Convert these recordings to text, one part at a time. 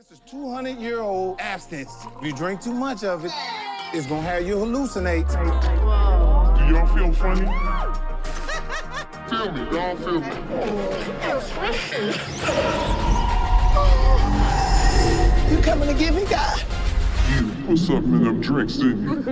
This is 200-year-old abstinence. If you drink too much of it, it's gonna have you hallucinate. Whoa. Do y'all feel funny? Feel me, y'all feel me. You coming to get me, God? You put something in them drinks, didn't you?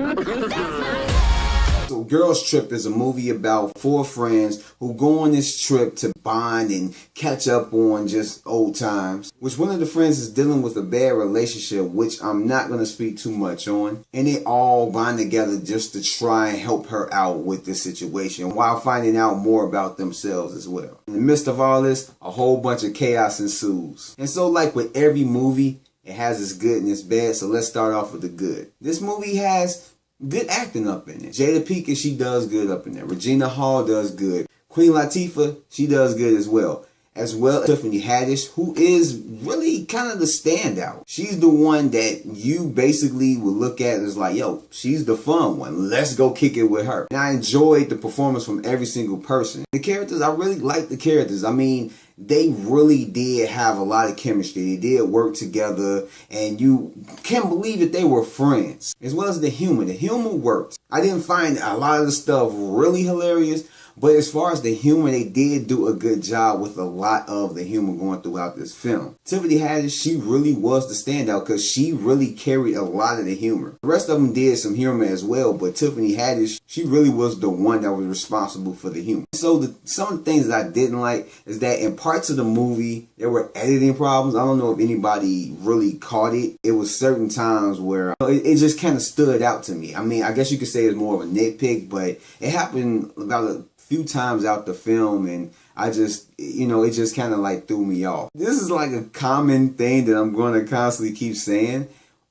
So Girls Trip is a movie about four friends who go on this trip to bond and catch up on just old times. Which one of the friends is dealing with a bad relationship, which I'm not going to speak too much on. And they all bond together just to try and help her out with this situation while finding out more about themselves as well. In the midst of all this, a whole bunch of chaos ensues. And so like with every movie, it has its good and its bad. So let's start off with the good. This movie has good acting up in it. Jada Pinkett, she does good up in there. Regina Hall does good. Queen Latifah, she does good as well. As well as Tiffany Haddish, who is really kind of the standout. She's the one that you basically would look at as like, yo, she's the fun one. Let's go kick it with her. And I enjoyed the performance from every single person. The characters, I really like the characters. I mean, they really did have a lot of chemistry. They did work together, and you can't believe that they were friends. As well as the humor. The humor worked. I didn't find a lot of the stuff really hilarious, but as far as the humor, they did do a good job with a lot of the humor going throughout this film. Tiffany Haddish, she really was the standout because she really carried a lot of the humor. The rest of them did some humor as well, but Tiffany Haddish, she really was the one that was responsible for the humor. So some of the things that I didn't like is that in parts of the movie, there were editing problems. I don't know if anybody really caught it. It was certain times where it just kind of stood out to me. I mean, I guess you could say it's more of a nitpick, but it happened about a few times out the film, and I just, it just kind of like threw me off. This is like a common thing that I'm going to constantly keep saying,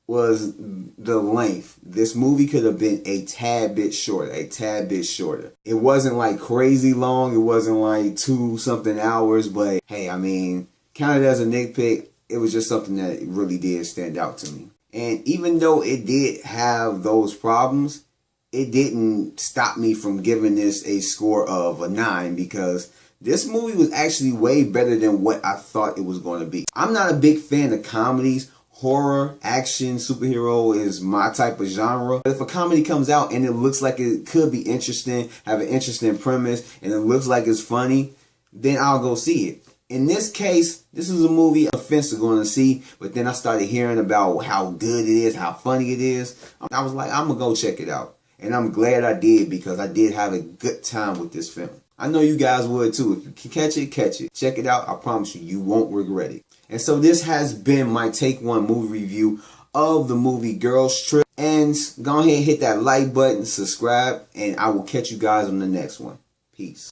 was the length. This movie could have been a tad bit shorter, It wasn't like crazy long. It wasn't like 2-something hours, but hey, I mean, counted as a nitpick, it was just something that really did stand out to me. And even though it did have those problems, it didn't stop me from giving this a score of a 9, because this movie was actually way better than what I thought it was going to be. I'm not a big fan of comedies. Horror, action, superhero is my type of genre. But if a comedy comes out and it looks like it could be interesting, have an interesting premise, and it looks like it's funny, then I'll go see it. In this case, this is a movie I'm offensive going to see, but then I started hearing about how good it is, how funny it is. I was like, I'm going to go check it out. And I'm glad I did, because I did have a good time with this film. I know you guys would too. If you can catch it, catch it. Check it out. I promise you, you won't regret it. And so this has been my Take One movie review of the movie Girls Trip. And go ahead and hit that like button, subscribe, and I will catch you guys on the next one. Peace.